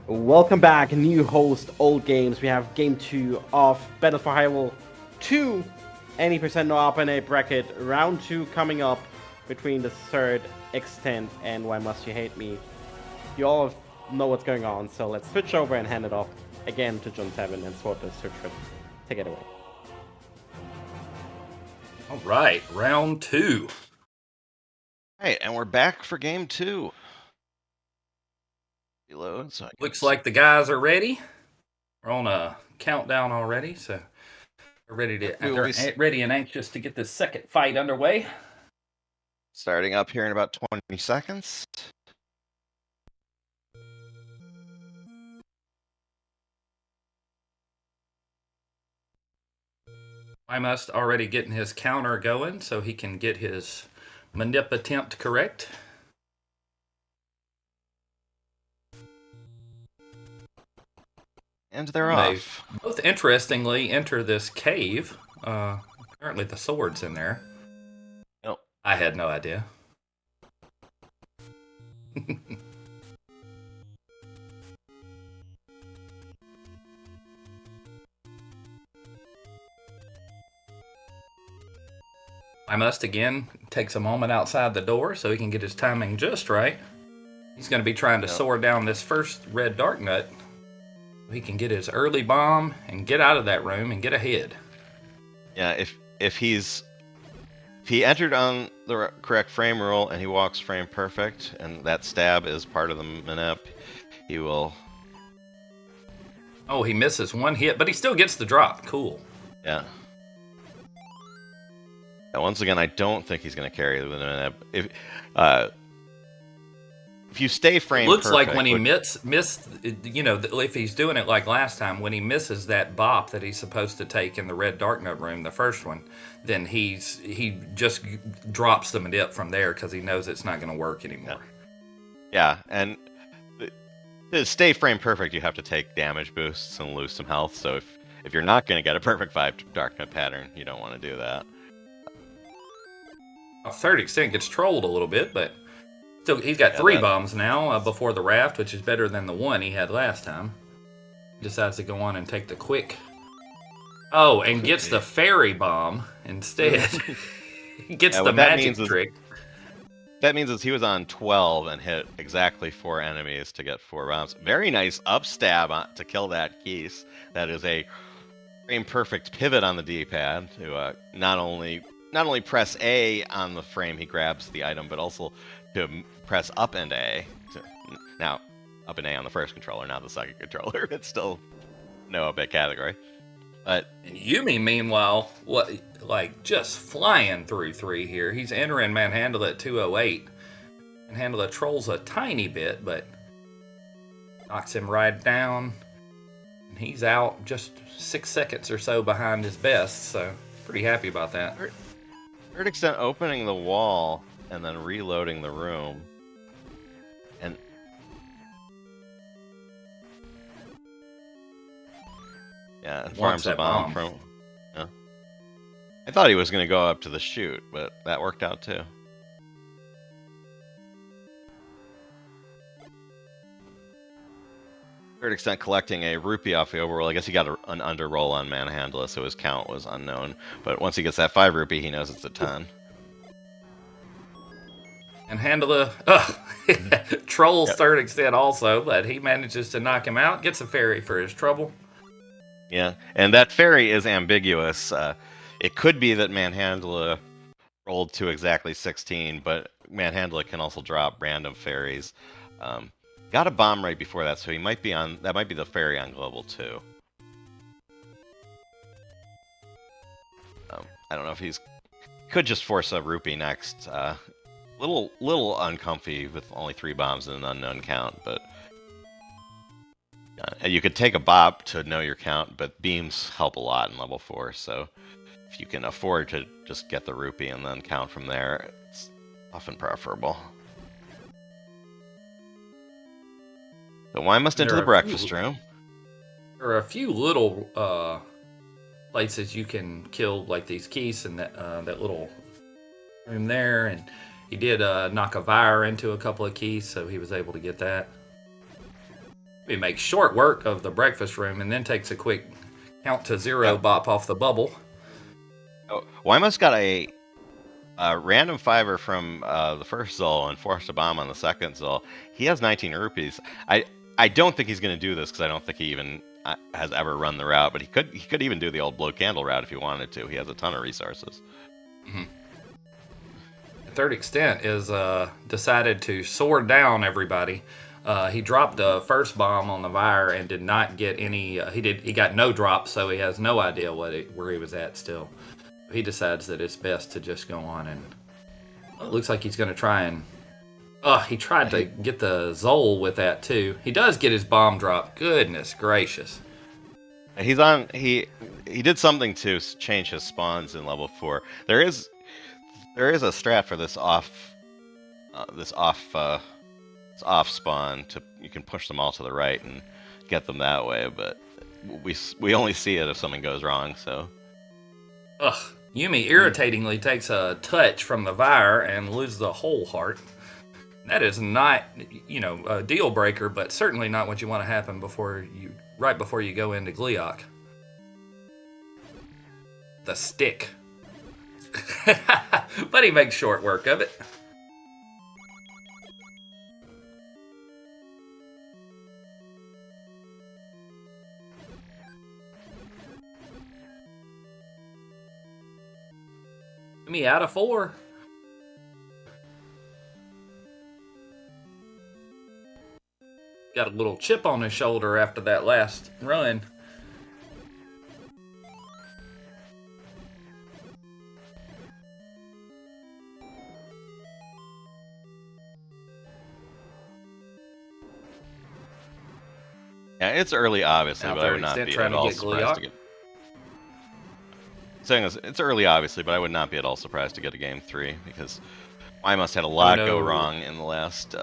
Welcome back, new host, old games. We have game 2 of Battle for Hyrule 2, any percent No Up+A Bracket, round 2 coming up between the third extent and Why Must You Hate Me. You all know what's going on, so let's switch over and hand it off again to John 7 and sort this search trip. Take it away. All right, round 2. Hey, and we're back for game 2. Reload. So Looks like the guys are ready. We're on a countdown already, so they're ready and anxious to get this second fight underway. Starting up here in about 20 seconds. I must already getting his counter going so he can get his manip attempt correct. And they're off. Both interestingly enter this cave. Apparently the sword's in there. Nope. I had no idea. I must again takes a moment outside the door so he can get his timing just right. He's going to be trying to soar down this first red dark nut. He can get his early bomb and get out of that room and get ahead. Yeah, if he entered on the correct frame rule and he walks frame perfect, and that stab is part of the manip, he will. Oh, he misses one hit, but he still gets the drop. Cool. Yeah. Now, once again, I don't think he's going to carry the manip. If you stay frame looks perfect, like when he missed, you know, if he's doing it like last time, when he misses that bop that he's supposed to take in the red dark nut room, the first one, then he just drops the manip from there because he knows it's not going to work anymore. Yeah, and to stay frame perfect, you have to take damage boosts and lose some health. So if you're not going to get a perfect 5 dark nut pattern, you don't want to do that. A third extent gets trolled a little bit, but still, he's got 3 bombs now before the raft, which is better than the 1 he had last time. He decides to go on and take the quick. Oh, and gets the fairy bomb instead. He gets the magic trick. That means he was on 12 and hit exactly 4 enemies to get 4 bombs. Very nice up stab to kill that Keese. That is a frame perfect pivot on the D-pad to not only press A on the frame he grabs the item, but also to press up and A. Now, up and A on the first controller, not the second controller. It's still no up category. But Yumi, meanwhile, just flying through 3 here. He's entering Manhandle at 208. Manhandle trolls a tiny bit, but knocks him right down. And he's out just 6 seconds or so behind his best, so pretty happy about that. Third extent opening the wall and then reloading the room. And yeah, and farms a bomb from. Yeah. I thought he was going to go up to the chute, but that worked out too. Third extent collecting a rupee off the overroll. I guess he got an underroll on Manhandla, so his count was unknown. But once he gets that 5 rupee, he knows it's a 10. And Handler trolls third extent also, but he manages to knock him out, gets a fairy for his trouble. Yeah, and that fairy is ambiguous. It could be that Manhandla rolled to exactly 16, but Manhandla can also drop random fairies. Got a bomb right before that, so he might be on. That might be the fairy on global 2. I don't know if he's could just force a rupee next. Little uncomfy with only 3 bombs and an unknown count, but you could take a bop to know your count, but beams help a lot in level 4, so if you can afford to just get the rupee and then count from there, it's often preferable. So why must enter the breakfast room? There are a few little places you can kill, like these Keese and that little room there, and He did knock a Vire into a couple of keys, so he was able to get that. He makes short work of the breakfast room and then takes a quick count to 0 bop off the bubble. Oh, Wyma's got a random fiver from the first Zol and forced a bomb on the second Zol. He has 19 rupees. I don't think he's going to do this because I don't think he even has ever run the route, but he could even do the old blow candle route if he wanted to. He has a ton of resources. Mm-hmm. The third extent is decided to sword down everybody. He dropped the first bomb on the Vire and did not get any. He got no drop, so he has no idea where he was at still. He decides that it's best to just go on, and it looks like he's going to try and. He tried to get the Zol with that too. He does get his bomb drop. Goodness gracious! He's on. He did something to change his spawns in level 4. There is a strat for this off spawn you can push them all to the right and get them that way, but we only see it if something goes wrong. So. Yumi irritatingly takes a touch from the Vire and loses a whole heart. That is not, a deal breaker, but certainly not what you want to happen right before you go into Gliok. The stick. But he makes short work of it. Me out of 4. Got a little chip on his shoulder after that last run. Yeah, it's early, obviously, Now but I would not be trying at to all get surprised to get. Saying this, it's early, obviously, but I would not be at all surprised to get a game 3 because I must had a lot go wrong in the last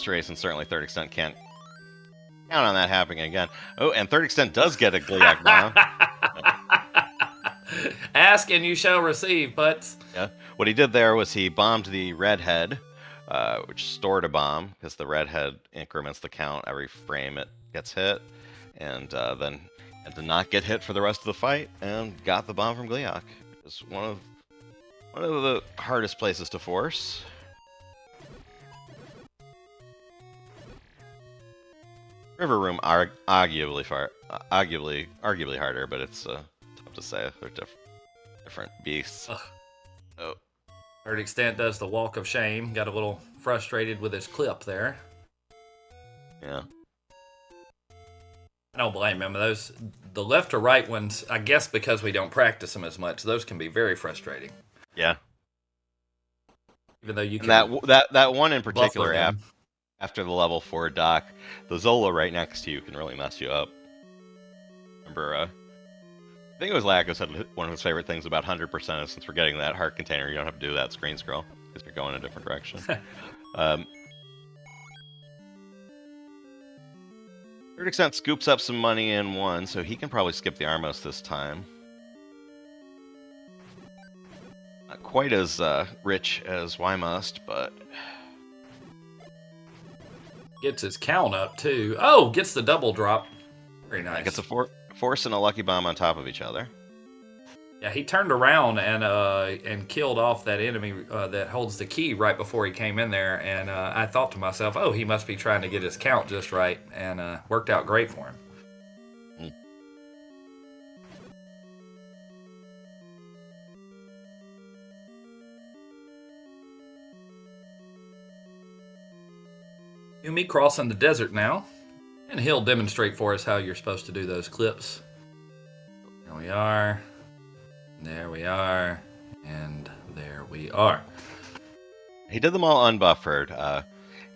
race, and certainly third extent can't count on that happening again. Oh, and third extent does get a Gliok bomb. Ask and you shall receive, butts. Yeah, what he did there was he bombed the red head, which stored a bomb because the red head increments the count every frame it gets hit, and then had to not get hit for the rest of the fight and got the bomb from Gliok. It's one of the hardest places to force. River Room are arguably harder, but it's tough to say. They're different beasts. Oh. Third extent does the walk of shame. Got a little frustrated with his clip there. Yeah. I don't blame him. The left to right ones, I guess because we don't practice them as much, those can be very frustrating. Yeah. Even though you can that one in particular after the level 4 dock, the Zola right next to you can really mess you up. Remember, I think it was Lacko said one of his favorite things about 100% is since we're getting that heart container, you don't have to do that screen scroll because you're going in a different direction. Third extent scoops up some money in 1, so he can probably skip the Armos this time. Not quite as rich as Ymust, but gets his count up too. Oh, gets the double drop. Very nice. Gets a force and a lucky bomb on top of each other. Yeah, he turned around and killed off that enemy that holds the key right before he came in there. And I thought to myself, oh, he must be trying to get his count just right, and worked out great for him. Yumi crossing the desert now, and he'll demonstrate for us how you're supposed to do those clips. Here we are. There we are, and there we are. He did them all unbuffered. I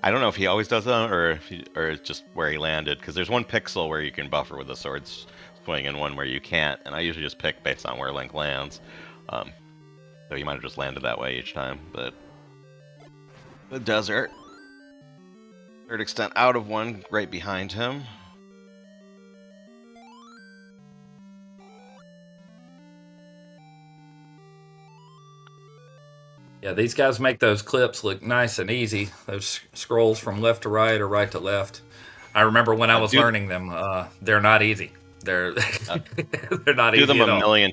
don't know if he always does that or it's just where he landed, because there's one pixel where you can buffer with the sword swing and one where you can't, and I usually just pick based on where Link lands. So he might have just landed that way each time, but the desert. Third extent out of 1, right behind him. Yeah, these guys make those clips look nice and easy. Those scrolls from left to right or right to left. I remember when I was learning them, they're not easy. They're they're not do easy them at a all. million.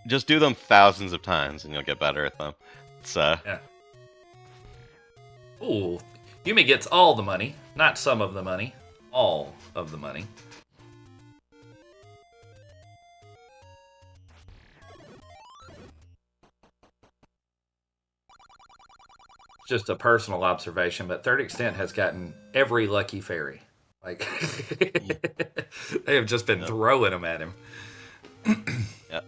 Just do them thousands of times, and you'll get better at them. It's Yeah. Ooh, Yumi gets all the money, not some of the money, all of the money. Just a personal observation, but Third Extent has gotten every lucky fairy. Like they have just been throwing them at him. yeah.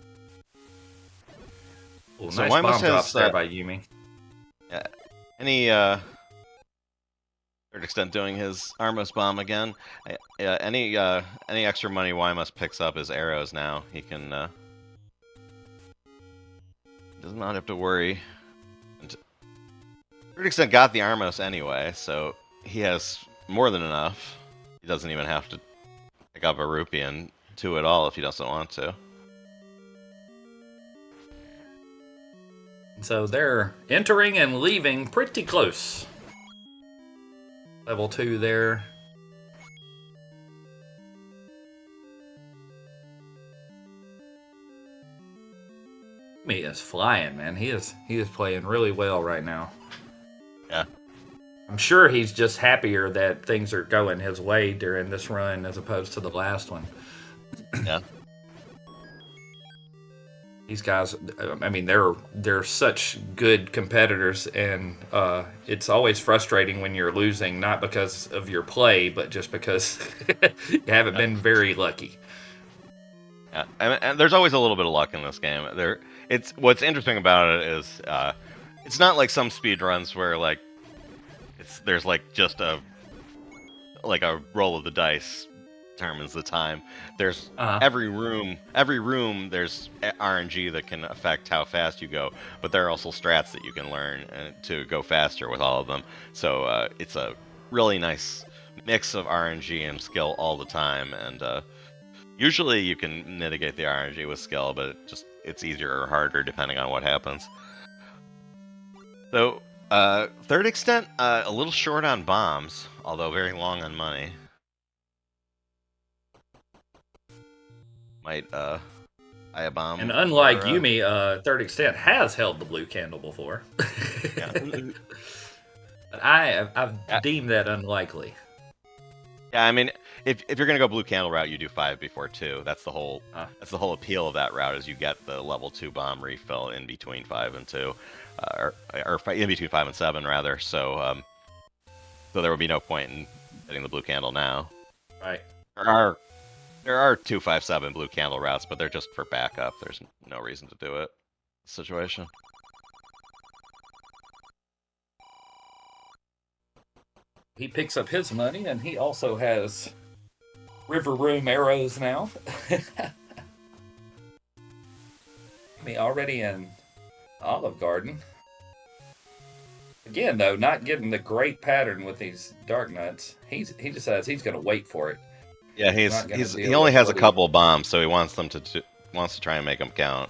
Ooh, So nice Wymus bomb drops has, there by Yumi. Any Third Extent doing his Armos bomb again. Any extra money Wymus picks up is arrows now. He can does not have to worry. And Third Extent got the Armos anyway, so he has more than enough. He doesn't even have to pick up a rupee and two at all if he doesn't want to. So they're entering and leaving pretty close. Level 2 there. He is flying, man. He is playing really well right now. Yeah. I'm sure he's just happier that things are going his way during this run as opposed to the last one. Yeah. These guys, I mean, they're such good competitors, and it's always frustrating when you're losing, not because of your play, but just because you haven't been very lucky. Yeah, and there's always a little bit of luck in this game. It's what's interesting about it is it's not like some speedruns where like there's like just a roll of the dice determines the time. There's every room there's RNG that can affect how fast you go, but there are also strats that you can learn to go faster with all of them. So it's a really nice mix of RNG and skill all the time, and usually you can mitigate the RNG with skill, but it's easier or harder depending on what happens. So Third Extent a little short on bombs, although very long on money. Might buy a bomb. And unlike Yumi, Third Extent has held the blue candle before. Yeah. But I've deemed that unlikely. Yeah, I mean, if you're gonna go blue candle route, you do 5 before 2. That's the whole appeal of that route, is you get the level 2 bomb refill in between 5 and 2, or in between 5 and 7 rather. So so there would be no point in getting the blue candle now. Right. There are 257 blue candle routes, but they're just for backup. There's no reason to do it. Situation. He picks up his money, and he also has river room arrows now. Already in Olive Garden. Again, though, not getting the great pattern with these Dark Nuts. He decides he's going to wait for it. Yeah, he only has a couple of bombs, so he wants to try and make them count.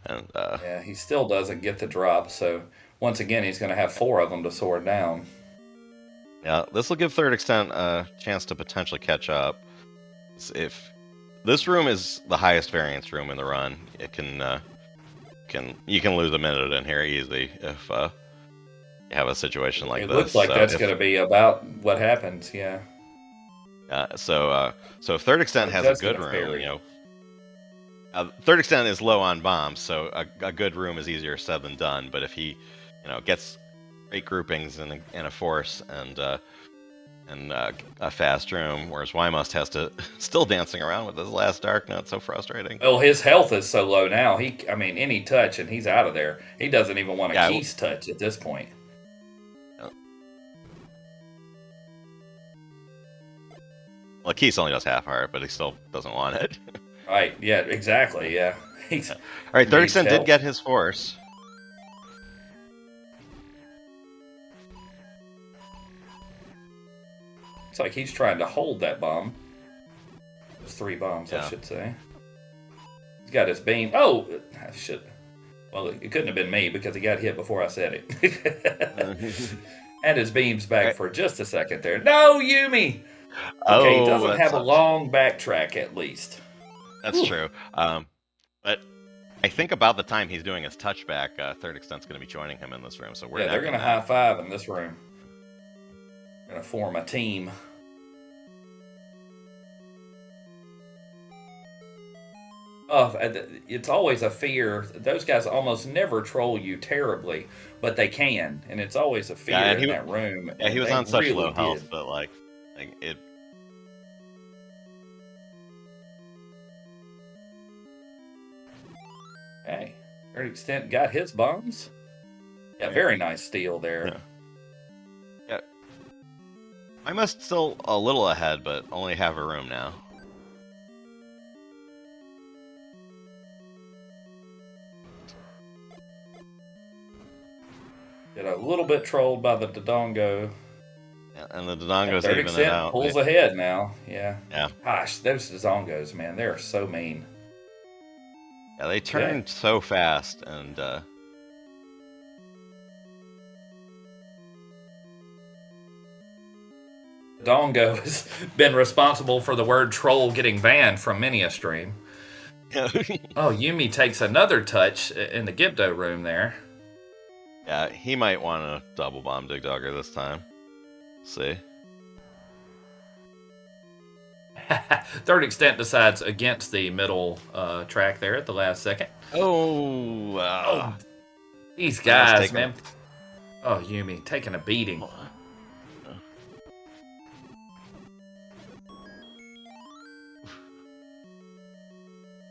And yeah, he still doesn't get the drop, so once again he's going to have 4 of them to sword down. Yeah, this will give Third Extent a chance to potentially catch up. If this room is the highest variance room in the run, it you can lose a minute in here easy if you have a situation like this. It looks like that's going to be about what happens. Yeah. So if Third Extent has a good room, Third Extent is low on bombs, so a good room is easier said than done. But if he, gets great groupings and a force and a fast room, whereas Wymust has to still dancing around with his last Dark Nut, so frustrating. Well, his health is so low now. Any touch and he's out of there. He doesn't even want a Keys touch at this point. Well, Keys only does half heart, but he still doesn't want it. Right, yeah, exactly, yeah. Alright, Third Extent did get his force. It's like he's trying to hold that bomb. Those 3 bombs, I should say. He's got his beam. Oh, shit. Well, it couldn't have been me because he got hit before I said it. And his beams back for just a second there. No, Yumi! Okay, he doesn't that have a sucks. long backtrack at least. That's true. But I think about the time he's doing his touchback, Third Extent's going to be joining him in this room. So we're Yeah, they're neck going to and high neck. five in this room. Going to form a team. Oh, it's always a fear. Those guys almost never troll you terribly, but they can, and it's always a fear and in that room. Yeah, he was they on such really low health, did. but like it. Hey, Third Extent got his bombs. Yeah, very nice steal there. Yeah. I must still a little ahead, but only have a room now. Get a little bit trolled by the Dodongo. Yeah, and the Dodongo's Third even it Extent out. pulls ahead now. Yeah. Yeah. Gosh, those Dodongos, man, they're so mean. Yeah, they turn so fast, and Dodongo has been responsible for the word troll getting banned from many a stream. Oh, Yumi takes another touch in the Gibdo room there. yeah, he might want to double bomb Dig Dogger this time. See. Third Extent decides against the middle track there at the last second. Oh, These guys, man. Oh, Yumi taking a beating.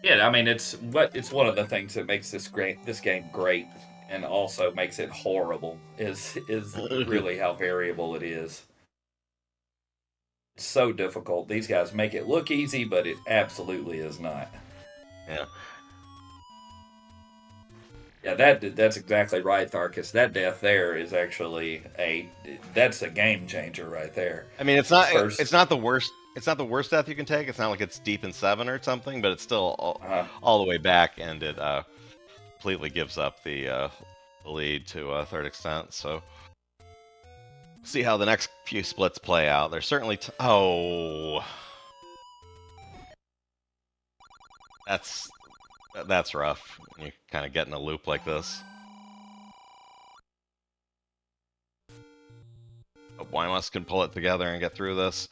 Yeah, I mean it's one of the things that makes this game great, and also makes it horrible. Is really how variable it is. It's so difficult. These guys make it look easy, but it absolutely is not. Yeah. Yeah, that's exactly right, Tharkus. That death there is actually that's a game changer right there. I mean, it's not the worst. It's not the worst death you can take. It's not like it's deep in 7 or something, but it's still all the way back, and it completely gives up the lead to Third Extent. So see how the next few splits play out. There's certainly that's rough. You kind of get in a loop like this. But Ymus can pull it together and get through this.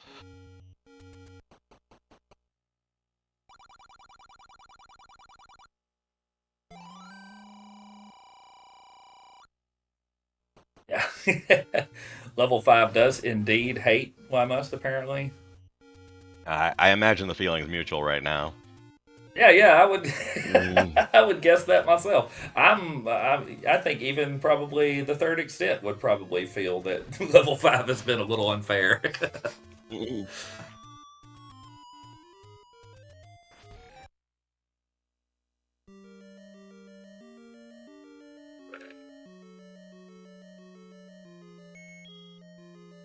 Yeah. Level 5 does indeed hate Ymus, apparently. I imagine the feeling's mutual right now. Yeah, I would I would guess that myself. I think even probably the Third Extent would probably feel that level 5 has been a little unfair.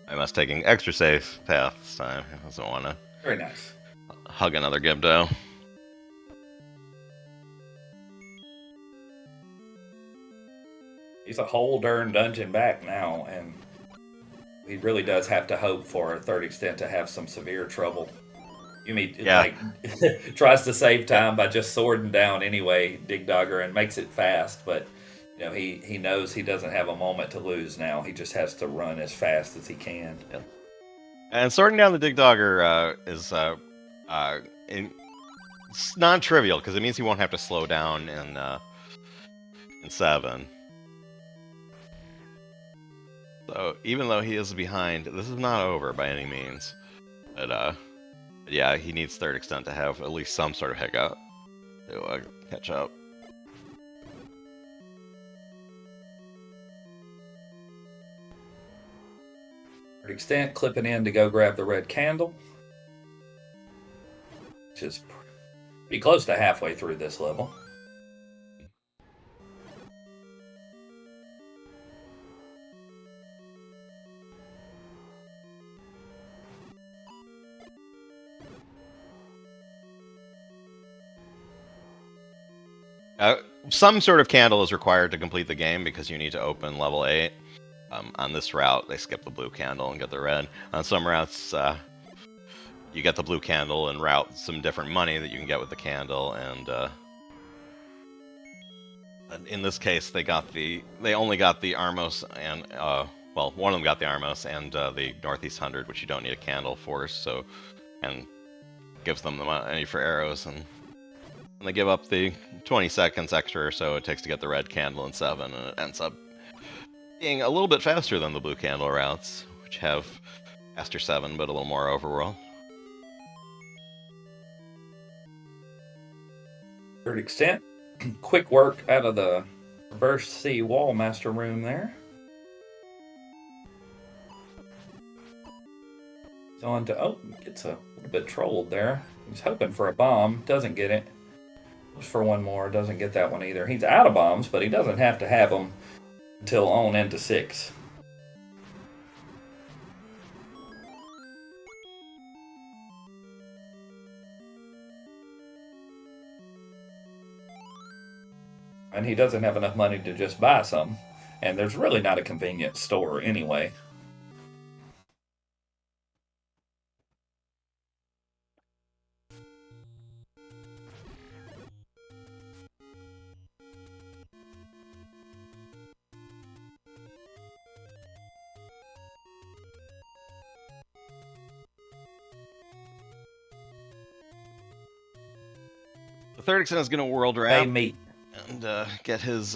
Ymus taking extra safe path this time. He doesn't want to Very nice. hug another Gibdo. He's a whole darn dungeon back now, and he really does have to hope for a Third Extent to have some severe trouble. Like tries to save time by just swording down anyway, Dig Dogger, and makes it fast, but you know he knows he doesn't have a moment to lose now. He just has to run as fast as he can. Yeah. And sorting down the Dig Dogger is it's non-trivial because it means he won't have to slow down in 7. So even though he is behind, this is not over by any means. But yeah, he needs Third Extent to have at least some sort of hiccup to catch up. Third Extent clipping in to go grab the red candle, which is pretty close to halfway through this level. some sort of candle is required to complete the game because you need to open level 8. On this route, they skip the blue candle and get the red. On some routes, you get the blue candle and route some different money that you can get with the candle. And in this case, they only got the Armos and well, one of them got the Armos and the Northeast 100, which you don't need a candle for. So, and gives them the money for arrows, and they give up the 20 seconds extra or so it takes to get the red candle in 7, and it ends up being a little bit faster than the blue candle routes, which have faster 7 but a little more overworld. Third extent. Quick work out of the reverse C wall master room there. He's on to, oh, gets a little bit trolled there. He's hoping for a bomb, doesn't get it. Goes for one more, doesn't get that one either. He's out of bombs, but he doesn't have to have them until on into 6. And he doesn't have enough money to just buy some. And there's really not a convenience store anyway. The third extent is going to world Hey, route meat. and get his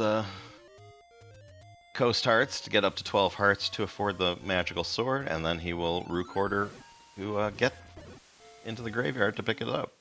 coast hearts to get up to 12 hearts to afford the magical sword, and then he will recorder to get into the graveyard to pick it up.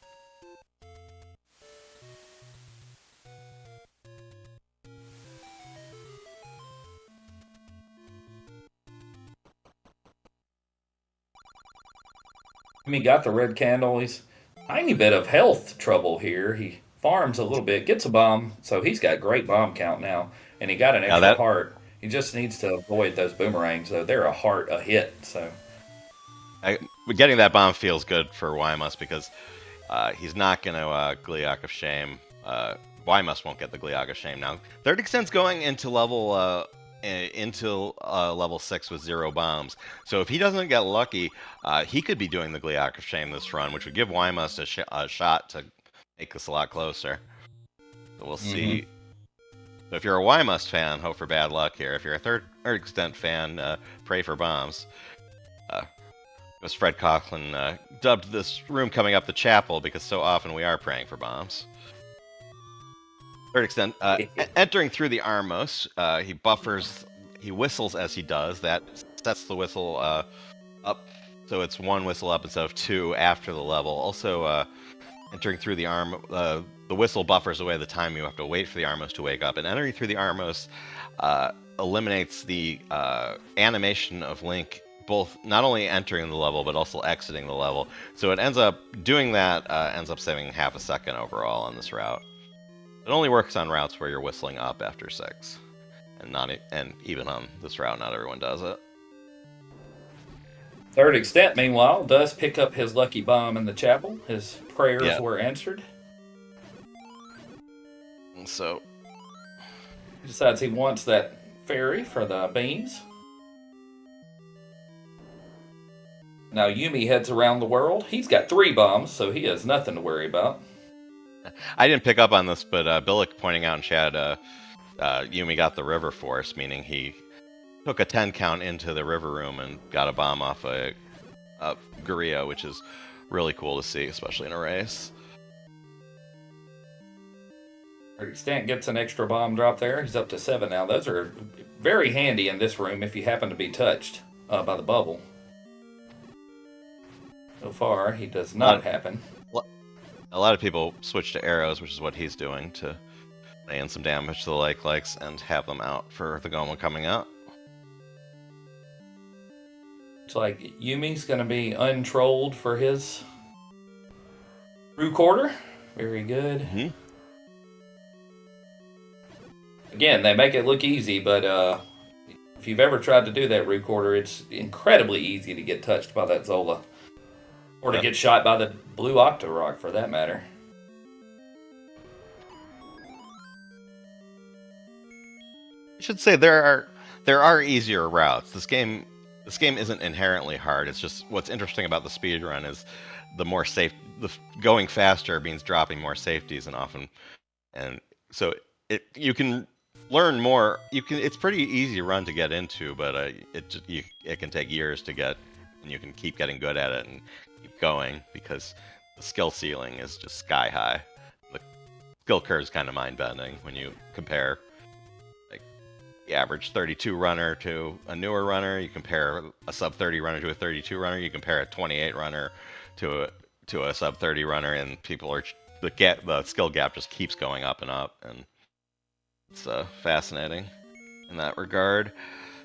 He got the red candle. He's tiny bit of health trouble here. He farms a little bit, gets a bomb, so he's got great bomb count now, and he got an extra heart. He just needs to avoid those boomerangs, though. They're a heart a hit, so. Getting that bomb feels good for Ymus because he's not going to Gliok of Shame. Ymus won't get the Gliok of Shame now. Third extent's going into level 6 with 0 bombs. So if he doesn't get lucky, he could be doing the Gliok of Shame this run, which would give Ymus a shot to make this a lot closer. So we'll see. So if you're a Ymus fan, hope for bad luck here. If you're a third extent fan, pray for bombs. As Fred Coughlin dubbed this room coming up the chapel because so often we are praying for bombs. Third extent, entering through the Armos, he whistles as he does. That sets the whistle up, so it's 1 whistle up instead of 2 after the level. Also, entering through the the whistle buffers away the time you have to wait for the Armos to wake up. And entering through the Armos eliminates the animation of Link, both not only entering the level but also exiting the level. So it ends up doing that, ends up saving half a second overall on this route. It only works on routes where you're whistling up after 6, and even on this route, not everyone does it. Third extent, meanwhile, does pick up his lucky bomb in the chapel. His prayers were answered. And so He decides he wants that fairy for the beams. Now Yumi heads around the world. He's got 3 bombs, so he has nothing to worry about. I didn't pick up on this, but Billick pointing out in chat, Yumi got the river force, meaning he took a 10 count into the river room and got a bomb off a Guria, which is really cool to see, especially in a race. Third extent gets an extra bomb drop there. He's up to 7 now. Those are very handy in this room if you happen to be touched by the bubble. So far, he does not happen. A lot of people switch to arrows, which is what he's doing, to lay in some damage to the likes and have them out for the Goma coming out. It's like Yumi's going to be untrolled for his recorder. Very good. Mm-hmm. Again, they make it look easy, but if you've ever tried to do that recorder, it's incredibly easy to get touched by that Zola. Or to get shot by the blue Octorok, for that matter. I should say there are easier routes. This game isn't inherently hard. It's just what's interesting about the speedrun is the going faster means dropping more safeties and so you can learn more. It's pretty easy run to get into, but it can take years to get, and you can keep getting good at it and keep going because the skill ceiling is just sky high. The skill curve is kind of mind bending when you compare like the average 32 runner to a newer runner. You compare a sub 30 runner to a 32 runner. You compare a 28 runner to a sub 30 runner, and the skill gap just keeps going up and up, and it's fascinating in that regard.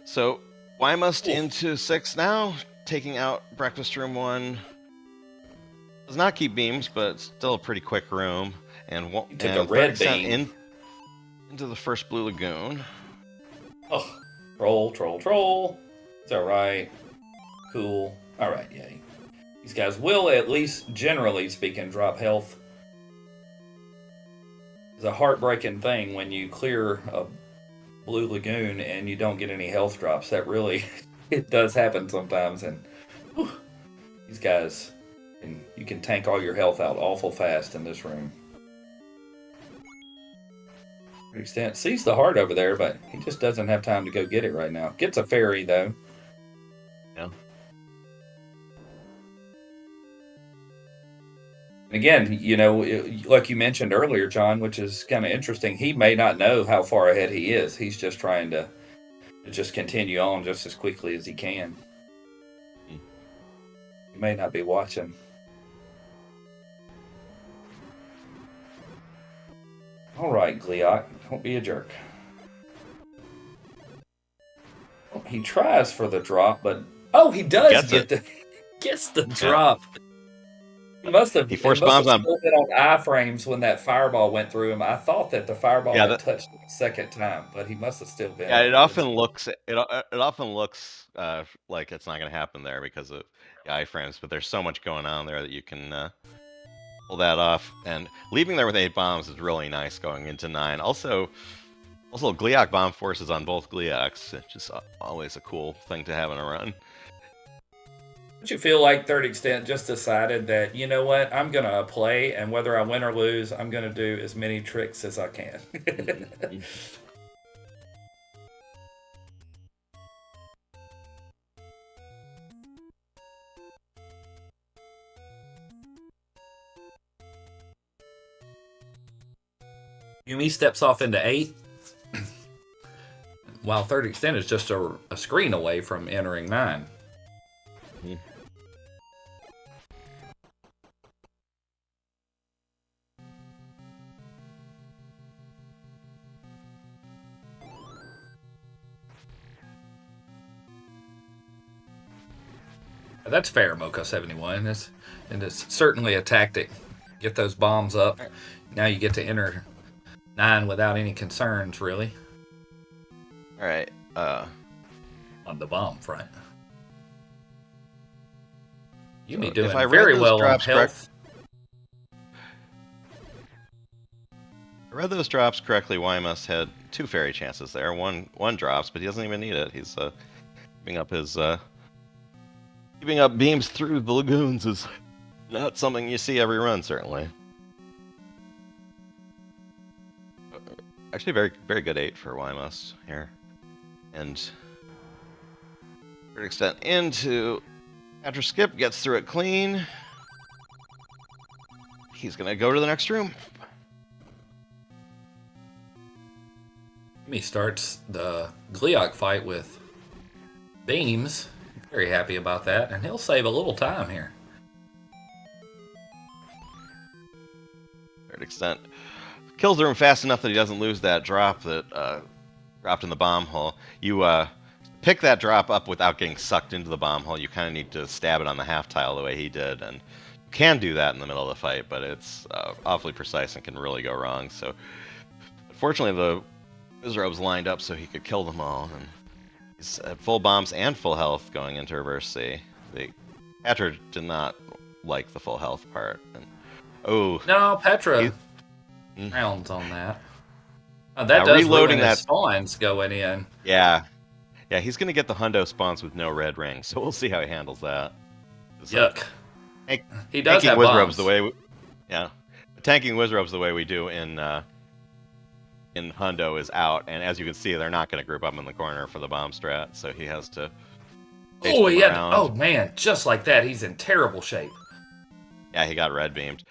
So why must into 6 now, taking out breakfast room 1. Does not keep beams, but still a pretty quick room, and took a red beam into the first blue lagoon. Oh, troll. It's all right. Cool. All right, yay. These guys will, at least generally speaking, drop health. It's a heartbreaking thing when you clear a blue lagoon and you don't get any health drops. That really, it does happen sometimes. And whew, these guys, and you can tank all your health out awful fast in this room. Extent sees the heart over there, but he just doesn't have time to go get it right now. Gets a fairy though. Yeah. And again, you know, like you mentioned earlier, John, which is kind of interesting. He may not know how far ahead he is. He's just trying to just continue on just as quickly as he can. He may not be watching. All right, Gleok, don't be a jerk. He tries for the drop, but he does gets the drop. He must have. He forced bombs on iframes when that fireball went through him. I thought that the fireball had touched it the second time, but he must have still been. Yeah, it often looks like it's not going to happen there because of the iframes, but there's so much going on there that you can pull that off. And leaving there with 8 bombs is really nice going into 9. Also, Gleok bomb forces on both Gleoks, which is always a cool thing to have in a run. Don't you feel like Third Extent just decided that, you know what, I'm going to play, and whether I win or lose, I'm going to do as many tricks as I can? Yumi steps off into 8, while Third Extent is just a screen away from entering 9. Mm-hmm. That's fair, Mocha71. And it's certainly a tactic. Get those bombs up. Now you get to enter 9 without any concerns, really. All right. On the bomb front. You'd be So doing if I read very those well on drops health. I read those drops correctly. Ymus had 2 fairy chances there. One drops, but he doesn't even need it. He's keeping up beams through the lagoons is not something you see every run, certainly. Actually, very, very good 8 for Ymus here. And Third Extent into after Skip, gets through it clean. He's going to go to the next room. He starts the Gleok fight with beams. Very happy about that, and he'll save a little time here. Third Extent kills the room fast enough that he doesn't lose that drop that dropped in the bomb hole. You pick that drop up without getting sucked into the bomb hole. You kind of need to stab it on the half tile the way he did, and you can do that in the middle of the fight, but it's awfully precise and can really go wrong. So, fortunately, the Wizrobe's lined up so he could kill them all, and he's at full bombs and full health going into reverse C. The Petra did not like the full health part. And, no, Petra rounds on that. Oh, that Now, does reloading ruin his that- spawns going in. Yeah. Yeah, he's going to get the hundo spawns with no red ring, so we'll see how he handles that. Yuck. Tank- He does tanking have Wizrobes bombs. the way tanking Wizrobes the way we do in hundo is out, and as you can see, they're not going to group up in the corner for the bomb strat, so he has to chase Oh, them yeah. around. Oh, man. Just like that, he's in terrible shape. Yeah, he got red beamed.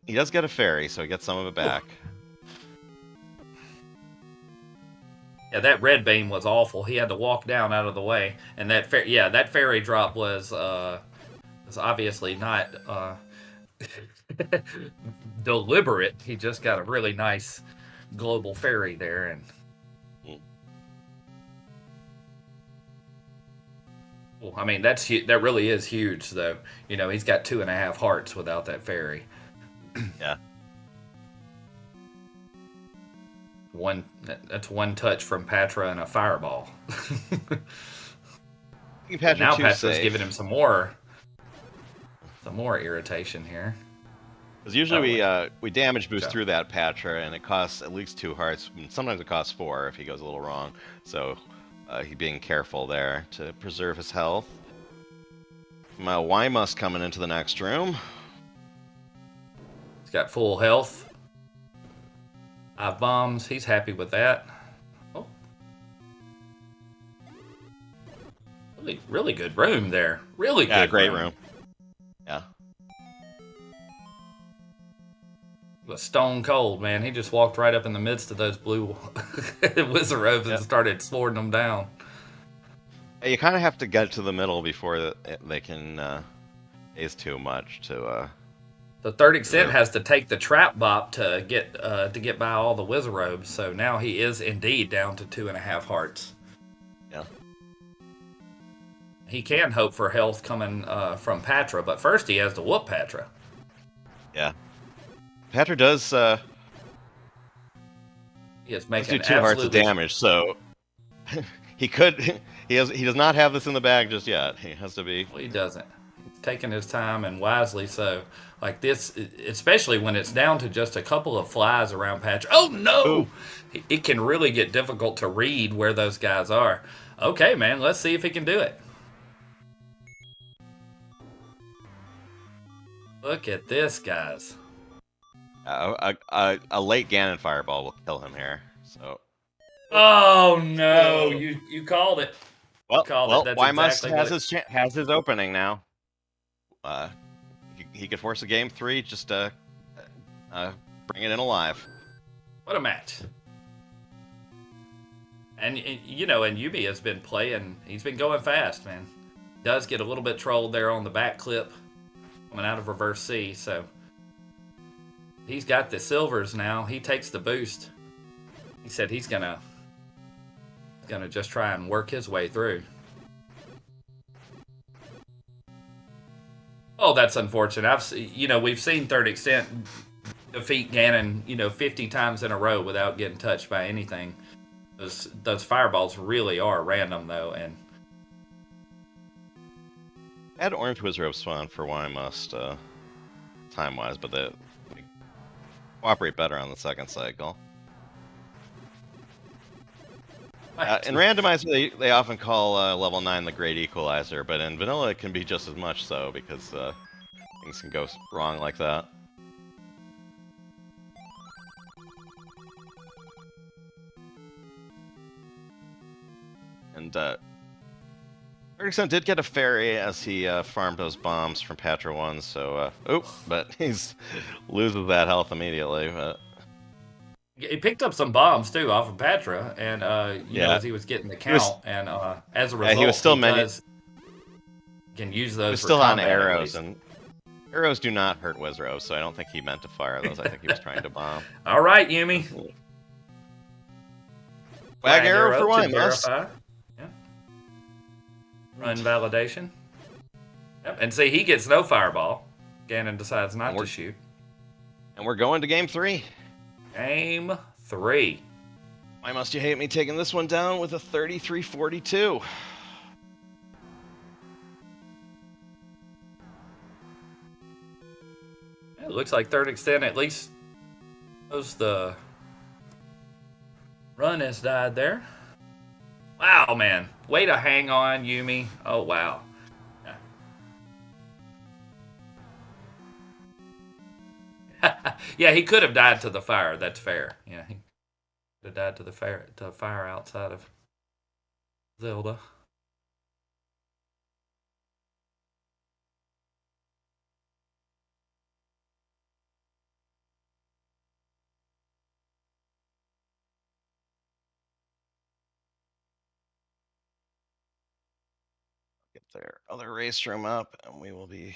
He does get a fairy, so he gets some of it back. Yeah, that red beam was awful. He had to walk down out of the way, and that fairy drop was obviously not deliberate. He just got a really nice global fairy there, and well, I mean that really is huge, though. You know, he's got 2.5 hearts without that fairy. Yeah. That's one touch from Patra and a fireball. Patra Now too Patra's safe. giving him some more irritation here. Because usually we damage boost through that Patra, and it costs at least 2 hearts. Sometimes it costs 4 if he goes a little wrong. So he being careful there to preserve his health. My Ymus coming into the next room. He's got full health. 5 bombs. He's happy with that. Oh. Really good room there. Really good. Yeah, great room. Yeah. It was stone cold, man. He just walked right up in the midst of those blue Wizarobes and started slaughtering them down. You kind of have to get to the middle before they can phase too much to. The third extent has to take the trap bop to get by all the Wizarobes, so now he is indeed down to 2.5 hearts. Yeah. He can hope for health coming from Patra, but first he has to whoop Patra. Yeah. Patra does. He is Let's making do 2 hearts of absolutely damage, so he could. He does not have this in the bag just yet. He has to be. Well, he doesn't. He's taking his time and wisely so. Like this, especially when it's down to just a couple of flies around Patra. Oh no! Ooh. It can really get difficult to read where those guys are. Okay, man, let's see if he can do it. Look at this, guys. A late Ganon fireball will kill him here. So. Oh no! You called it. Well, Called it. That's Ymus exactly has his opening now. He could force a game 3 just to bring it in alive. What a match! And you know, and Yumi has been playing. He's been going fast, man. Does get a little bit trolled there on the back clip coming out of reverse C. So he's got the silvers now. He takes the boost. He said he's gonna just try and work his way through. Oh, that's unfortunate. We've seen third extent defeat Ganon, 50 times in a row without getting touched by anything. Those fireballs really are random though, and Add orange Wizrobe spawn for Ymus time-wise, but they cooperate better on the second cycle. In randomizer, they often call level 9 the Great Equalizer, but in vanilla it can be just as much so, because things can go wrong like that. And Erickson did get a fairy as he farmed those bombs from Patra 1, so... but he's loses that health immediately, but... He picked up some bombs too off of Patra, and as he was getting the count, and as a result, he was still can use those. He was for still on combat, arrows, and arrows do not hurt Wizrobes, so I don't think he meant to fire those. I think he was trying to bomb. All right, Yumi. Wag arrow for to Ymus. verify. Yeah. Run validation. Yep. And see, he gets no fireball. Ganon decides not to shoot. And we're going to game 3. Game 3. Why must you hate me taking this one down with a 33-42? It looks like third extent at least knows the Run has died there. Wow, man. Way to hang on, Yumi. Oh, wow. Yeah, he could have died to the fire. That's fair. Yeah, he could have died to the fire outside of Zelda. Get their other race room up, and we will be